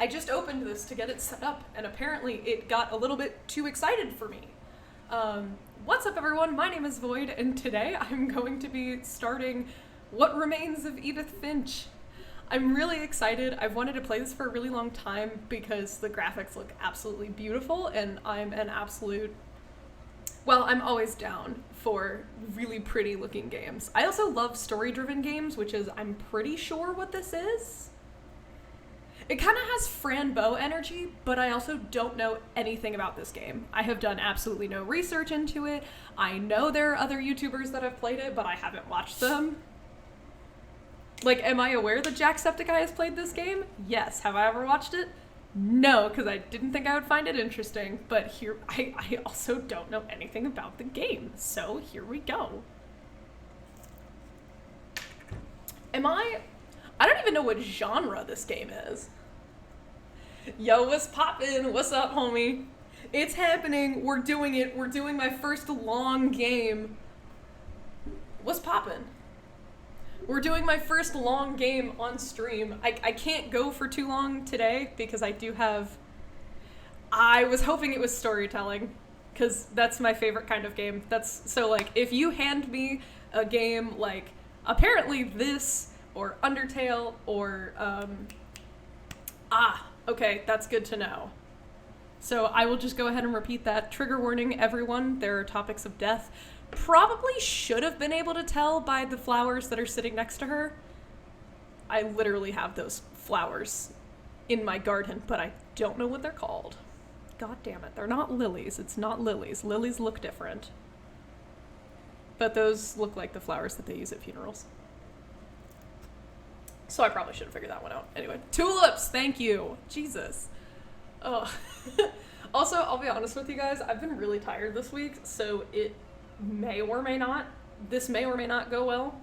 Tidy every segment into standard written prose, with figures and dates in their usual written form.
I just opened this to get it set up, and apparently it got a little bit too excited for me. What's up, everyone? My name is Void, and today I'm going to be starting What Remains of Edith Finch. I'm really excited. I've wanted to play this for a really long time because the graphics look absolutely beautiful, and I'm an absolute... Well, I'm always down for really pretty looking games. I also love story-driven games, which is, I'm pretty sure what this is. It kind of has Fran Bow energy, but I also don't know anything about this game. I have done absolutely no research into it. I know there are other YouTubers that have played it, but I haven't watched them. Like, am I aware that Jacksepticeye has played this game? Yes. Have I ever watched it? No, because I didn't think I would find it interesting, but here, I also don't know anything about the game, so here we go. I don't even know what genre this game is. Yo, what's poppin'? What's up, homie? It's happening. We're doing it. We're doing my first long game. What's poppin'? We're doing my first long game on stream. I can't go for too long today because I do have... I was hoping it was storytelling because that's my favorite kind of game. So, like, if you hand me a game like apparently this or Undertale or... okay, that's good to know. So I will just go ahead and repeat that. Trigger warning, everyone. There are topics of death. Probably should have been able to tell by the flowers that are sitting next to her. I literally have those flowers in my garden, but I don't know what they're called. God damn it. They're not lilies. It's not lilies. Lilies look different. But those look like the flowers that they use at funerals. So I probably should have figured that one out. Anyway, tulips! Thank you! Jesus. Oh. Also, I'll be honest with you guys, I've been really tired this week, so this may or may not go well.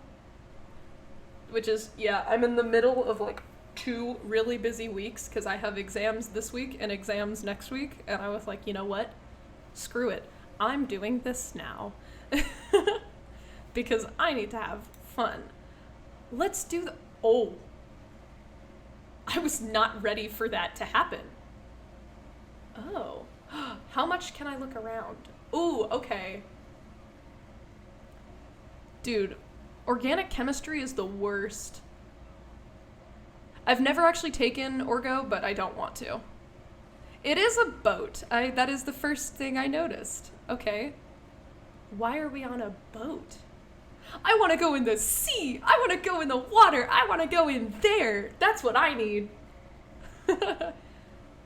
Which is, yeah, I'm in the middle of like 2 really busy weeks because I have exams this week and exams next week, and I was like, you know what? Screw it. I'm doing this now. Because I need to have fun. Let's do Oh. I was not ready for that to happen. Oh. How much can I look around? Ooh, okay. Dude, organic chemistry is the worst. I've never actually taken Orgo, but I don't want to. It is a boat. That is the first thing I noticed. Okay. Why are we on a boat? I want to go in the sea. I want to go in the water. I want to go in there. That's what I need.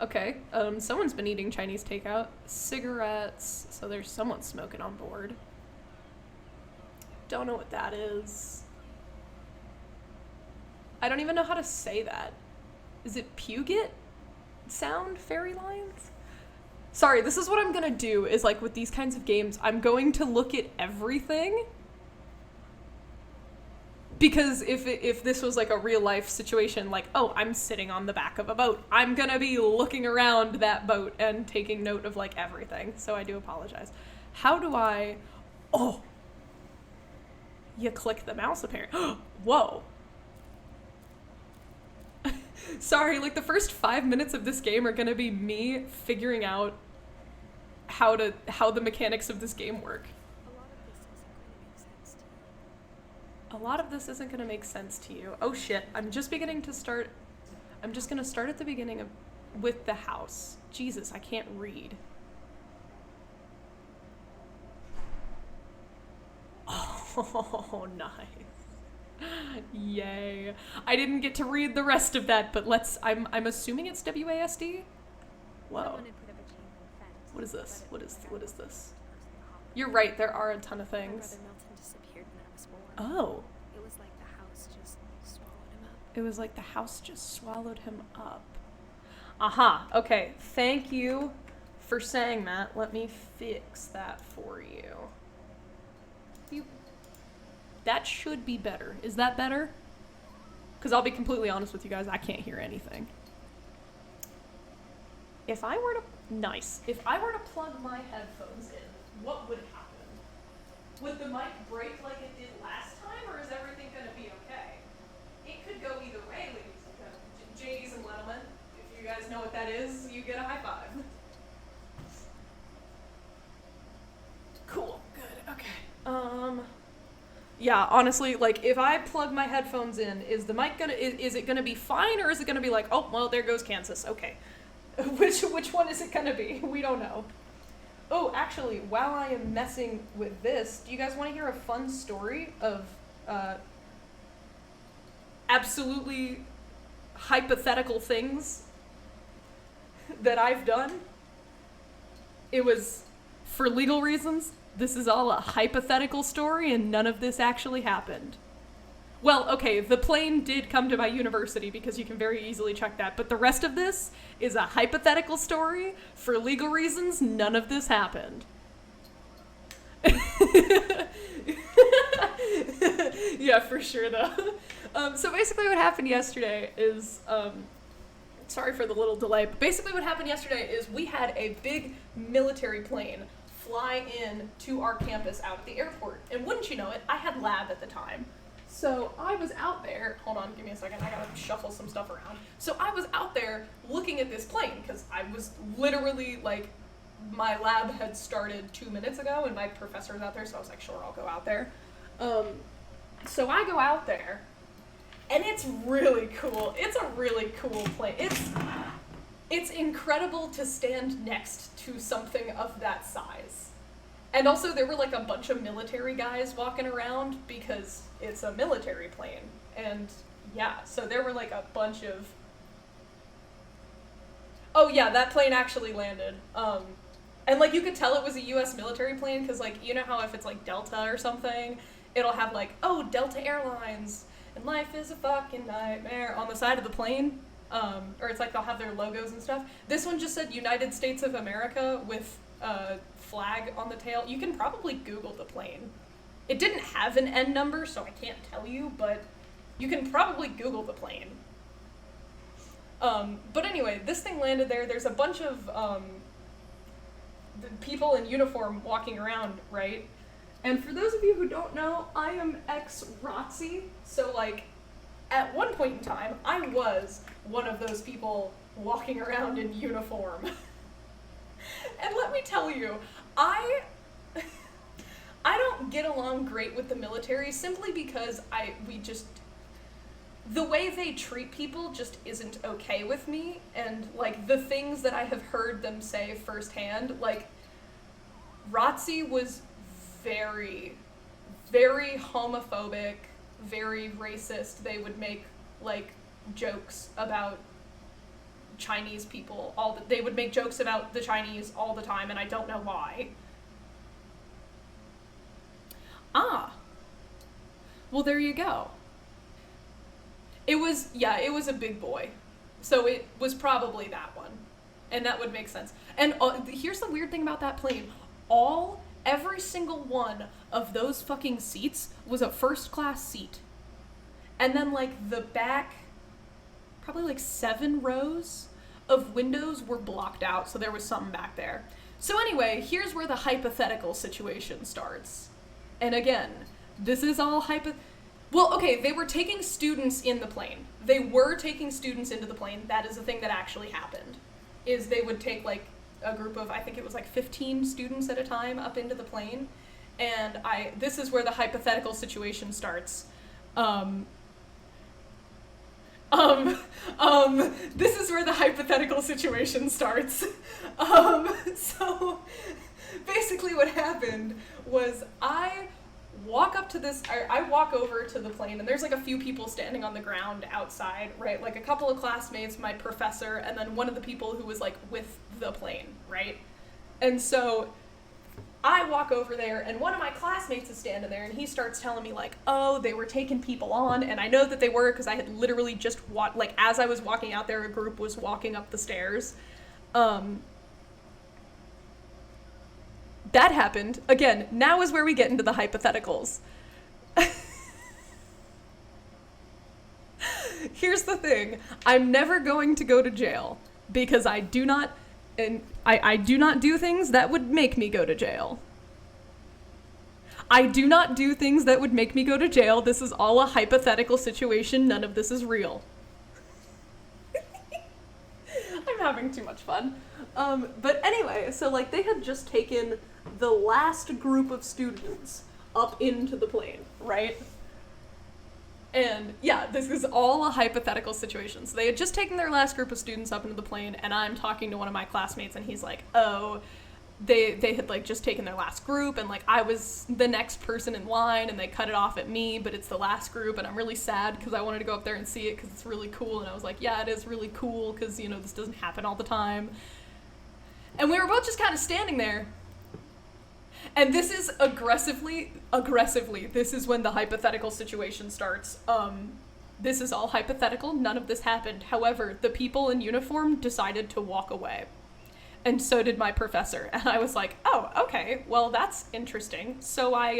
Okay. Someone's been eating Chinese takeout. Cigarettes. So there's someone smoking on board. Don't know what that is. I don't even know how to say that. Is it Puget sound? Fairy lines? Sorry, this is what I'm gonna do, is like with these kinds of games, I'm going to look at everything. Because if this was like a real life situation, like, oh, I'm sitting on the back of a boat, I'm gonna be looking around that boat and taking note of like everything. So I do apologize. How do I... Oh! You click the mouse apparently. Whoa. Sorry, like the first 5 minutes of this game are gonna be me figuring out how the mechanics of this game work. A lot of this isn't gonna make sense to you. Oh shit, I'm just gonna start at the beginning with the house. Jesus, I can't read. Oh, nice. Yay. I didn't get to read the rest of that, but I'm assuming it's WASD? Whoa. What is this? What is this? You're right, there are a ton of things. Oh. It was like the house just swallowed him up. It was like the house just swallowed him up. Aha. Okay. Thank you for saying that. Let me fix that for you. That should be better. Is that better? Because I'll be completely honest with you guys, I can't hear anything. If I were to plug my headphones in, what would happen? Would the mic break like it did last time, or is everything gonna be okay? It could go either way, ladies and gentlemen, J's and gentlemen. If you guys guys know what that is, you get a high five. Cool, good, okay. Yeah, honestly, like, if I plug my headphones in, is the mic gonna, is it gonna be fine, or is it gonna be like, oh, well, there goes Kansas, okay. Which one is it gonna be? We don't know. Oh, actually, while I am messing with this, do you guys want to hear a fun story of, absolutely hypothetical things that I've done? It was, for legal reasons, this is all a hypothetical story and none of this actually happened. Well, okay, the plane did come to my university because you can very easily check that, but the rest of this is a hypothetical story. For legal reasons, none of this happened. Yeah, for sure though. So basically what happened yesterday is, sorry for the little delay, but basically what happened yesterday is we had a big military plane fly in to our campus out at the airport. And wouldn't you know it, I had lab at the time. So I was out there, hold on, give me a second, I gotta shuffle some stuff around. So I was out there looking at this plane, because I was literally, like, my lab had started 2 minutes ago, and my professor was out there, so I was like, sure, I'll go out there. So I go out there, and it's really cool. It's a really cool plane. It's incredible to stand next to something of that size. And also there were like a bunch of military guys walking around because it's a military plane. And yeah, so there were like a bunch of... Oh yeah, that plane actually landed. And like you could tell it was a US military plane because like, you know how if it's like Delta or something, it'll have like, oh, Delta Airlines and life is a fucking nightmare on the side of the plane. Or it's like they'll have their logos and stuff. This one just said United States of America with a flag on the tail. You can probably Google the plane. It didn't have an N number, so I can't tell you, but you can probably Google the plane. But anyway, this thing landed there. There's a bunch of people in uniform walking around, right? And for those of you who don't know, I am ex-ROTC, so like, at one point in time, I was one of those people walking around in uniform. And let me tell you, I don't get along great with the military simply because the way they treat people just isn't okay with me, and like the things that I have heard them say firsthand, like ROTC was very, very homophobic, very racist. They would make like jokes about Chinese people they would make jokes about the Chinese all the time, and I don't know why. Well, there you go. It was a big boy, so it was probably that one, and that would make sense. And here's the weird thing about that plane: every single one of those fucking seats was a first class seat. And then like the back, probably like 7 rows of windows were blocked out, so there was something back there. So anyway, here's where the hypothetical situation starts. And again, this is all well, okay, they were taking students in the plane. They were taking students into the plane. That is the thing that actually happened, is they would take like a group of, I think it was like 15 students at a time up into the plane. And this is where the hypothetical situation starts. This is where the hypothetical situation starts. So basically what happened was I walk over to the plane, and there's like a few people standing on the ground outside, right? Like a couple of classmates, my professor, and then one of the people who was like with the plane, right? And so I walk over there, and one of my classmates is standing there, and he starts telling me like, oh, they were taking people on, and I know that they were because I had literally just like as I was walking out there, a group was walking up the stairs. That happened. Again, now is where we get into the hypotheticals. Here's the thing. I'm never going to go to jail because I do not do things that would make me go to jail. I do not do things that would make me go to jail. This is all a hypothetical situation. None of this is real. I'm having too much fun. But anyway, so like they had just taken the last group of students up into the plane, right? And yeah, this is all a hypothetical situation. So they had just taken their last group of students up into the plane, and I'm talking to one of my classmates, and he's like, oh, they had like just taken their last group, and like I was the next person in line, and they cut it off at me, but it's the last group, and I'm really sad because I wanted to go up there and see it because it's really cool. And I was like, yeah, it is really cool because, you know, this doesn't happen all the time. And we were both just kind of standing there. And this is aggressively, this is when the hypothetical situation starts. This is all hypothetical, none of this happened. However, the people in uniform decided to walk away. And so did my professor. And I was like, oh, okay, well, that's interesting. So I,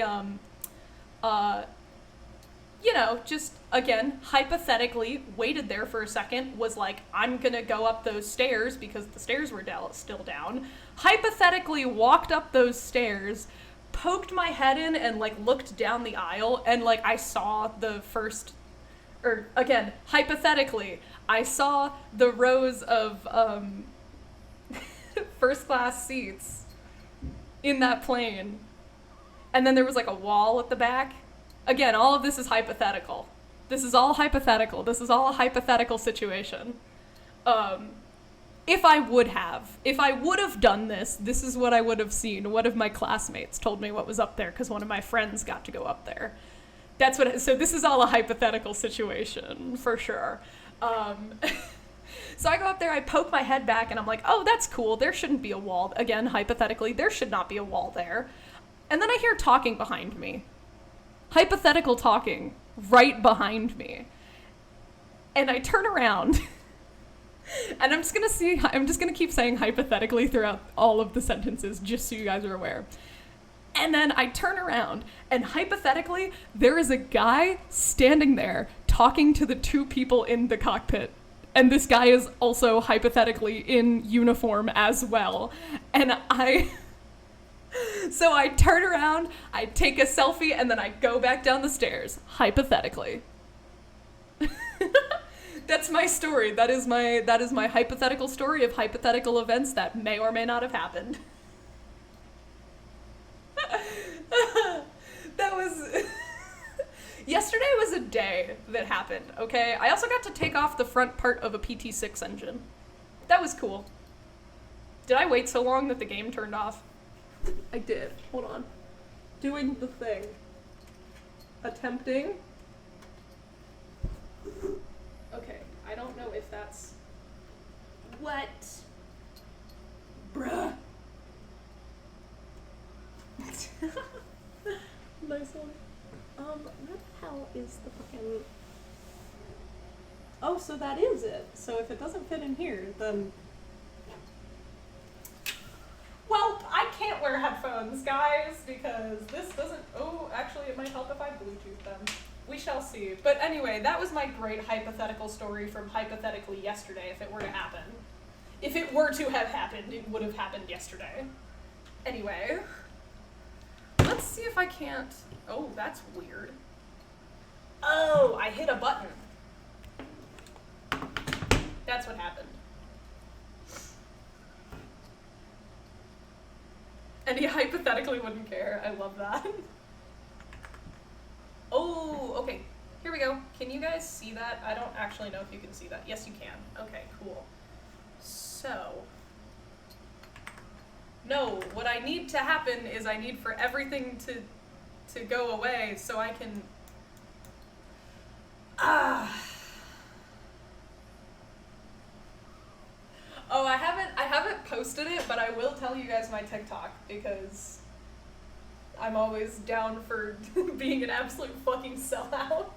you know, just, again, hypothetically waited there for a second, was like, I'm gonna go up those stairs because the stairs were still down. Hypothetically walked up those stairs, poked my head in and, like, looked down the aisle, and, like, I saw the first, or, again, hypothetically, I saw the rows of, first class seats in that plane, and then there was like a wall at the back. Again, all of this is hypothetical. This is all hypothetical. This is all a hypothetical situation. If I would have done this, this is what I would have seen. One of my classmates told me what was up there because one of my friends got to go up there. So this is all a hypothetical situation for sure. So I go up there, I poke my head back, and I'm like, oh, that's cool. There shouldn't be a wall. Again, hypothetically, there should not be a wall there. And then I hear talking behind me. Hypothetical talking right behind me. And I turn around. And I'm just gonna keep saying hypothetically throughout all of the sentences, just so you guys are aware. And then I turn around, and hypothetically, there is a guy standing there talking to the two people in the cockpit. And this guy is also hypothetically in uniform as well. And so I turn around, I take a selfie, and then I go back down the stairs, hypothetically. That's my story. That is my hypothetical story of hypothetical events that may or may not have happened. That was... Yesterday was a day that happened, okay? I also got to take off the front part of a PT6 engine. That was cool. Did I wait so long that the game turned off? I did. Hold on. Doing the thing. Attempting. Okay, I don't know if that's... What? Bruh. Nice one. What the hell is the fucking... Oh, so that is it. So if it doesn't fit in here, then... Well, I can't wear headphones, guys, because this doesn't... Oh, actually, it might help if I Bluetooth them. We shall see. But anyway, that was my great hypothetical story from hypothetically yesterday, if it were to happen. If it were to have happened, it would have happened yesterday. Anyway... Let's see if I can't... Oh, that's weird. Oh, I hit a button. That's what happened. And he hypothetically wouldn't care. I love that. Oh, okay. Here we go. Can you guys see that? I don't actually know if you can see that. Yes, you can. Okay, cool. So... No, what I need to happen is I need for everything to go away so I can... Oh, I haven't posted it, but I will tell you guys my TikTok because I'm always down for being an absolute fucking sellout.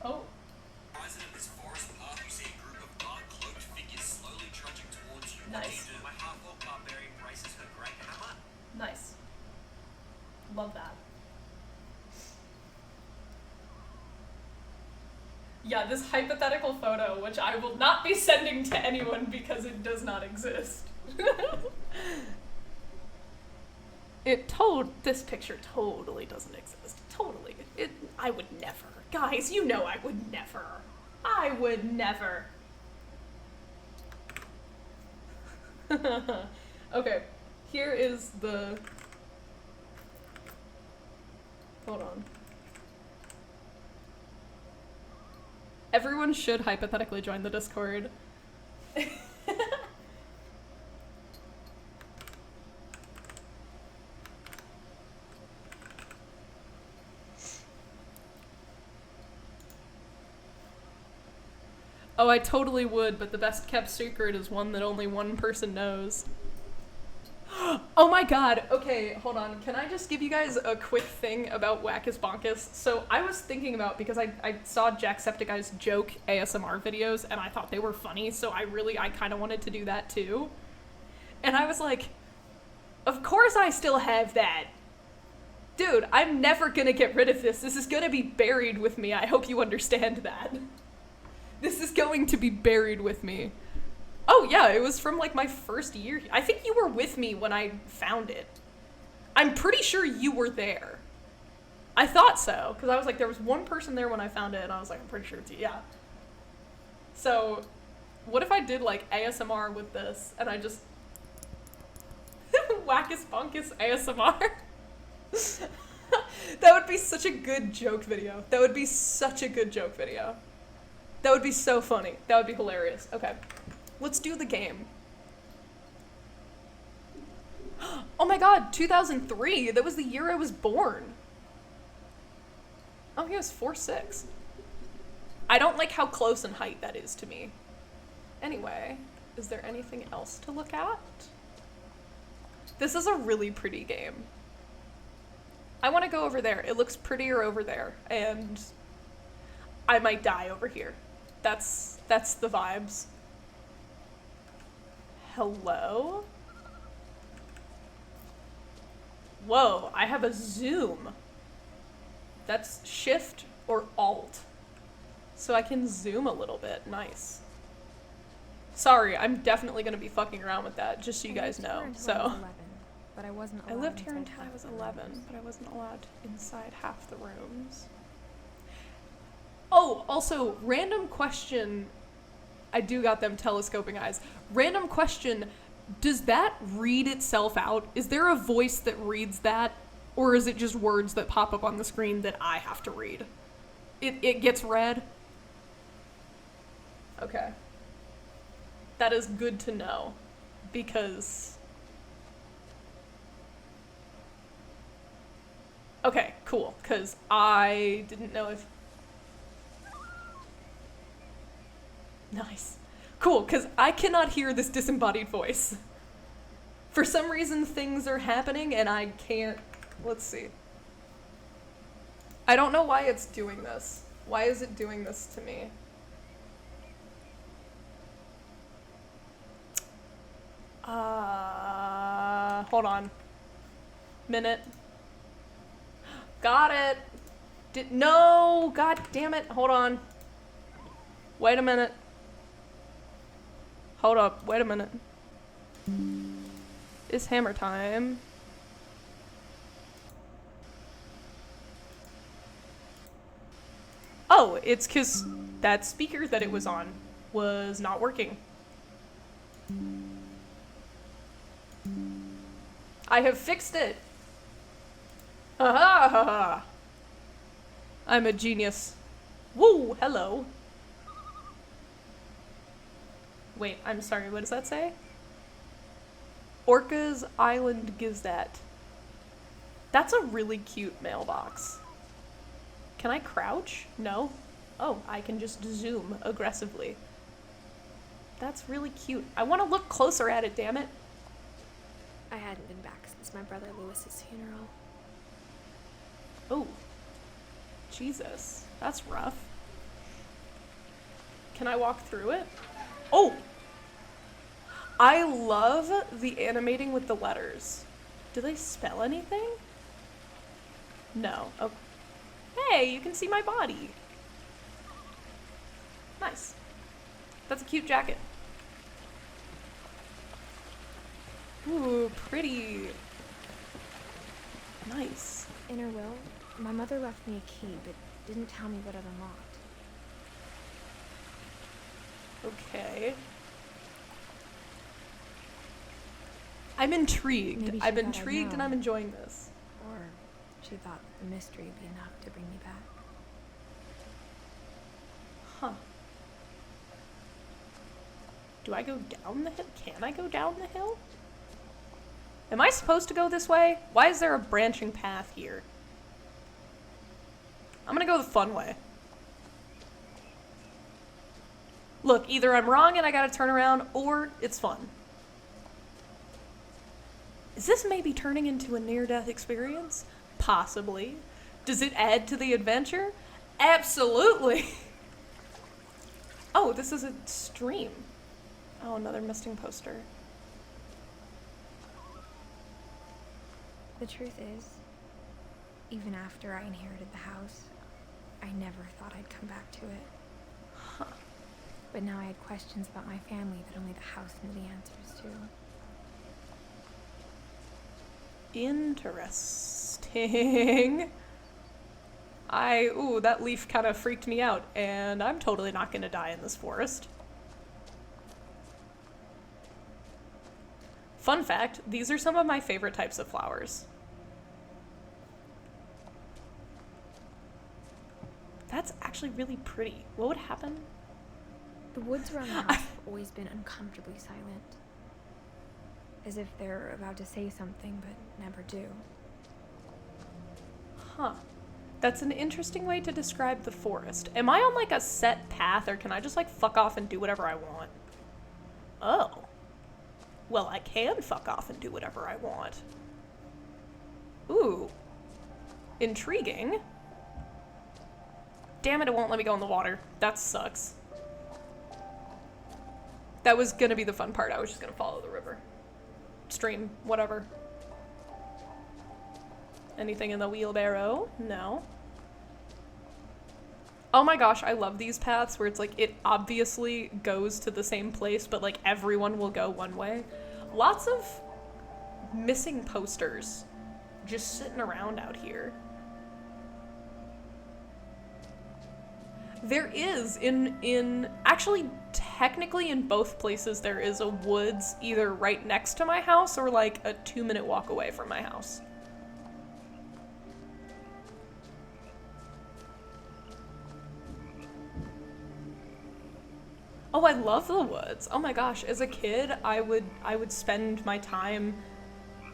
Oh. Nice. Nice. Love that. Yeah, this hypothetical photo, which I will not be sending to anyone because it does not exist. This picture totally doesn't exist. Totally. I would never. Guys, you know I would never. I would never. Okay, here is the... Hold on. Everyone should hypothetically join the Discord. Oh, I totally would, but the best kept secret is one that only one person knows. Oh my god, okay, hold on. Can I just give you guys a quick thing about Wackus Bonkus? So I was thinking about, because I saw Jacksepticeye's joke ASMR videos, and I thought they were funny, so I kind of wanted to do that too. And I was like, of course I still have that. Dude, I'm never gonna get rid of this. This is gonna be buried with me. I hope you understand that. This is going to be buried with me. Oh yeah, it was from like my first year. I think you were with me when I found it. I'm pretty sure you were there. I thought so, because I was like, there was one person there when I found it, and I was like, I'm pretty sure it's you. Yeah. So, what if I did like ASMR with this, and I just... Wackus Bonkus ASMR? That would be such a good joke video. That would be such a good joke video. That would be so funny. That would be hilarious. Okay. Let's do the game. Oh my god, 2003. That was the year I was born. Oh, he was 4'6". I don't like how close in height that is to me. Anyway, is there anything else to look at? This is a really pretty game. I want to go over there. It looks prettier over there, and I might die over here. That's the vibes. Hello? Whoa, I have a zoom. That's shift or alt. So I can zoom a little bit. Nice. Sorry, I'm definitely gonna be fucking around with that, just so you guys know. So But I wasn't I allowed lived here inside until I half was the 11, rooms. but I wasn't allowed inside half the rooms. Oh, also, random question. I do got them telescoping eyes. Random question. Does that read itself out? Is there a voice that reads that? Or is it just words that pop up on the screen that I have to read? It gets read? Okay. That is good to know. Because... Okay, cool. Because I didn't know if... Nice. Cool, because I cannot hear this disembodied voice. For some reason, things are happening and I can't... Let's see. I don't know why it's doing this. Why is it doing this to me? Hold on. Minute. Got it. No! God damn it. Hold on. Wait a minute. Hold up. Wait a minute. It's hammer time. Oh, it's 'cause that speaker that it was on was not working. I have fixed it. Ha ha ha. I'm a genius. Woo, hello. Wait, I'm sorry, what does that say? Orca's Island Gazette. That's a really cute mailbox. Can I crouch? No. Oh, I can just zoom aggressively. That's really cute. I want to look closer at it, damn it. I hadn't been back since my brother Lewis's funeral. Oh. Jesus. That's rough. Can I walk through it? Oh! I love the animating with the letters. Do they spell anything? No. Oh. Hey, you can see my body. Nice. That's a cute jacket. Ooh, pretty. Nice. In her will, my mother left me a key, but didn't tell me what it unlocked. Okay. I'm intrigued. Maybe she I'm thought I'd intrigued and know. I'm enjoying this. Or she thought the mystery would be enough to bring me back. Huh. Do I go down the hill? Can I go down the hill? Am I supposed to go this way? Why is there a branching path here? I'm gonna go the fun way. Look, either I'm wrong and I gotta turn around, or it's fun. Is this maybe turning into a near-death experience? Possibly. Does it add to the adventure? Absolutely! Oh, this is a stream. Oh, another misting poster. The truth is, even after I inherited the house, I never thought I'd come back to it. Huh. But now I had questions about my family that only the house knew the answers to. Interesting. Ooh, that leaf kind of freaked me out, and I'm totally not gonna die in this forest. Fun fact, these are some of my favorite types of flowers. That's actually really pretty. What would happen? The woods around the house have always been uncomfortably silent. As if they're about to say something, but never do. Huh. That's an interesting way to describe the forest. Am I on like a set path, or can I just like fuck off and do whatever I want? Oh. Well, I can fuck off and do whatever I want. Ooh. Intriguing. Damn it, it won't let me go in the water. That sucks. That was gonna be the fun part. I was just gonna follow the river. Stream, whatever. Anything in the wheelbarrow? No. Oh my gosh, I love these paths where it's like it obviously goes to the same place, but like everyone will go one way. Lots of missing posters just sitting around out here. There is actually technically in both places there is a woods either right next to my house or like a 2-minute walk away from my house. Oh, I love the woods. Oh my gosh, as a kid, I would spend my time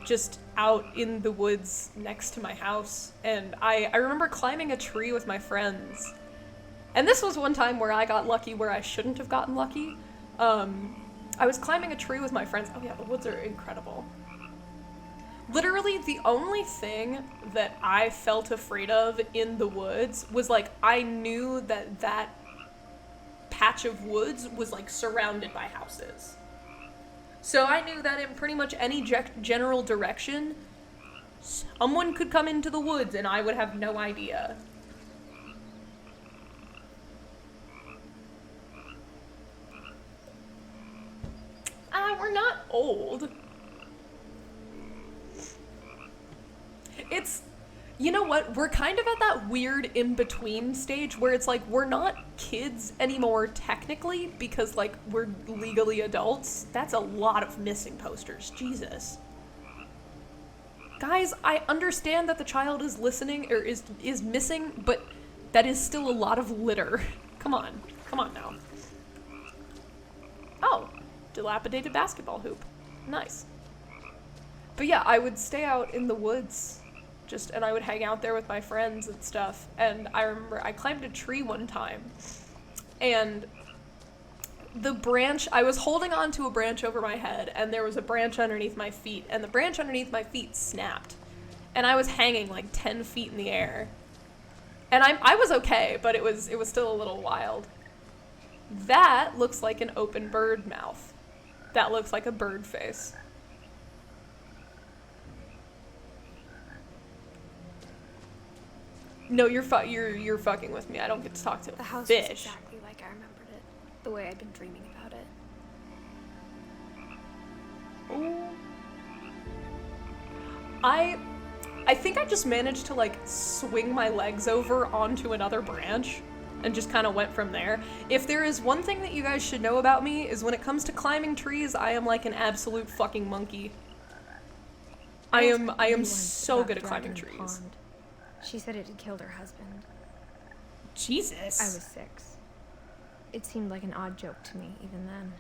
just out in the woods next to my house. And I remember climbing a tree with my friends. And this was one time where I got lucky where I shouldn't have gotten lucky. I was climbing a tree with my friends. Oh yeah, the woods are incredible. Literally, the only thing that I felt afraid of in the woods was like, I knew that that patch of woods was like surrounded by houses. So I knew that in pretty much any general direction, someone could come into the woods and I would have no idea. We're not old. It's, you know what, we're kind of at that weird in-between stage where it's like, we're not kids anymore technically, because like, we're legally adults. That's a lot of missing posters, Jesus. Guys, I understand that the child is listening, or is missing, but that is still a lot of litter. Come on now. Oh. Dilapidated basketball hoop. Nice. But yeah, I would stay out in the woods and I would hang out there with my friends and stuff. And I remember I climbed a tree one time and I was holding onto a branch over my head and there was a branch underneath my feet and the branch underneath my feet snapped and I was hanging like 10 feet in the air. And I was okay, but it was still a little wild. That looks like an open bird mouth. That looks like a bird face. No, you're fucking with me. I don't get to talk to The house fish. was exactly like I remembered it, the way I'd been dreaming about it. Ooh. I think I just managed to like swing my legs over onto another branch and just kind of went from there. If there is one thing that you guys should know about me is when it comes to climbing trees, I am like an absolute fucking monkey. I am so good at climbing trees. Pond. She said it had killed her husband. Jesus. I was 6. It seemed like an odd joke to me even then.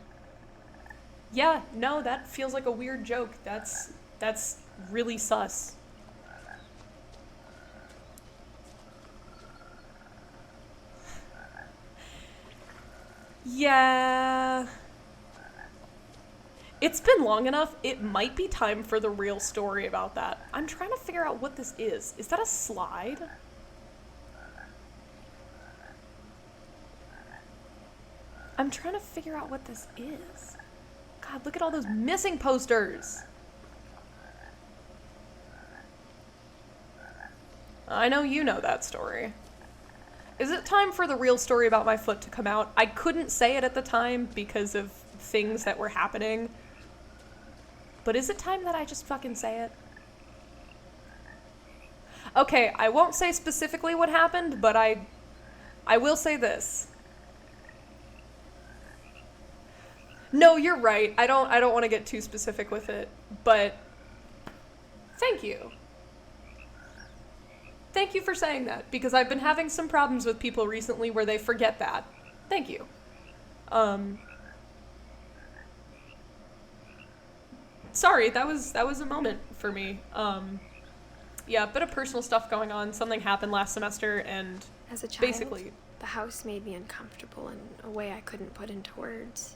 Yeah, no, that feels like a weird joke. That's really sus. Yeah. It's been long enough. It might be time for the real story about that. I'm trying to figure out what this is. Is that a slide? I'm trying to figure out what this is. God, look at all those missing posters. I know you know that story. Is it time for the real story about my foot to come out? I couldn't say it at the time because of things that were happening. But is it time that I just fucking say it? Okay, I won't say specifically what happened, but I will say this. No, you're right. I don't want to get too specific with it, but thank you. Thank you for saying that, because I've been having some problems with people recently where they forget that. Thank you. Sorry, that was a moment for me. Yeah, a bit of personal stuff going on. Something happened last semester, and as a child, basically, the house made me uncomfortable in a way I couldn't put into words.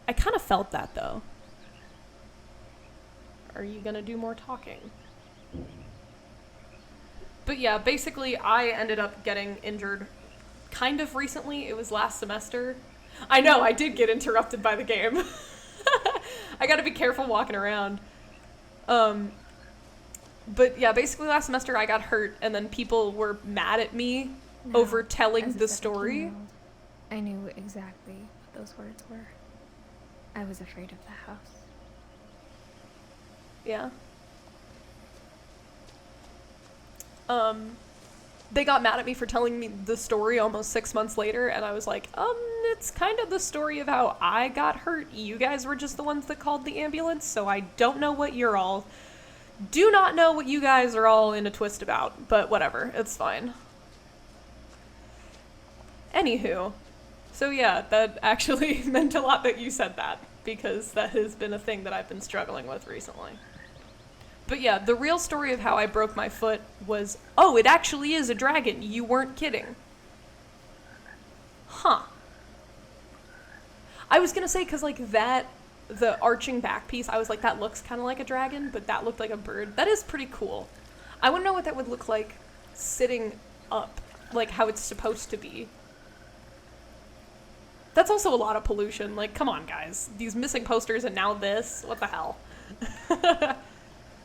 I kind of felt that, though. Are you gonna do more talking? But yeah, basically, I ended up getting injured kind of recently. It was last semester. I know, I did get interrupted by the game. I gotta be careful walking around. But yeah, basically last semester I got hurt, and then people were mad at me over telling the story. I knew exactly what those words were. I was afraid of the house. Yeah. They got mad at me for telling me the story almost 6 months later, and I was like, it's kind of the story of how I got hurt. You guys were just the ones that called the ambulance, so I don't know what you're all... Do not know what you guys are all in a twist about, but whatever, it's fine. Anywho, so yeah, that actually meant a lot that you said that, because that has been a thing that I've been struggling with recently. But yeah, the real story of how I broke my foot was, oh, it actually is a dragon. You weren't kidding. Huh. I was gonna say, because like that, the arching back piece, I was like, that looks kind of like a dragon, but that looked like a bird. That is pretty cool. I want to know what that would look like sitting up, like how it's supposed to be. That's also a lot of pollution. Like, come on, guys. These missing posters and now this. What the hell?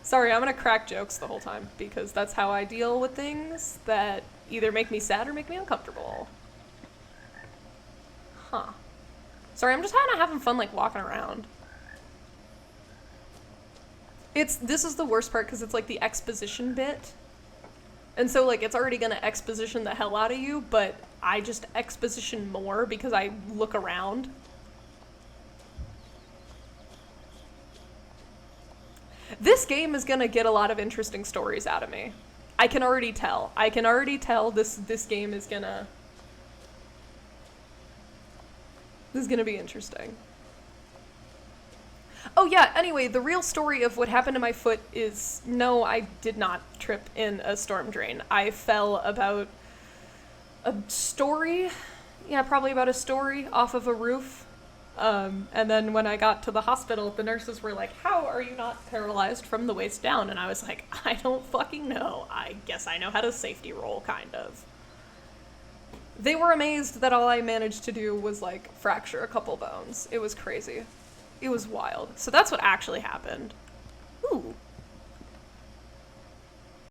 Sorry, I'm gonna crack jokes the whole time, because that's how I deal with things that either make me sad or make me uncomfortable. Huh. Sorry, I'm just kind of having fun, like, walking around. This is the worst part, because it's, like, the exposition bit. And so, like, it's already gonna exposition the hell out of you, but I just exposition more because I look around. This game is gonna get a lot of interesting stories out of me. I can already tell. This game is gonna... This is gonna be interesting. Oh yeah, anyway, the real story of what happened to my foot is, no, I did not trip in a storm drain. I fell about a story, probably about a story off of a roof. And then when I got to the hospital, the nurses were like, how are you not paralyzed from the waist down? And I was like, I don't fucking know. I guess I know how to safety roll, kind of. They were amazed that all I managed to do was, like, fracture a couple bones. It was crazy. It was wild. So that's what actually happened. Ooh.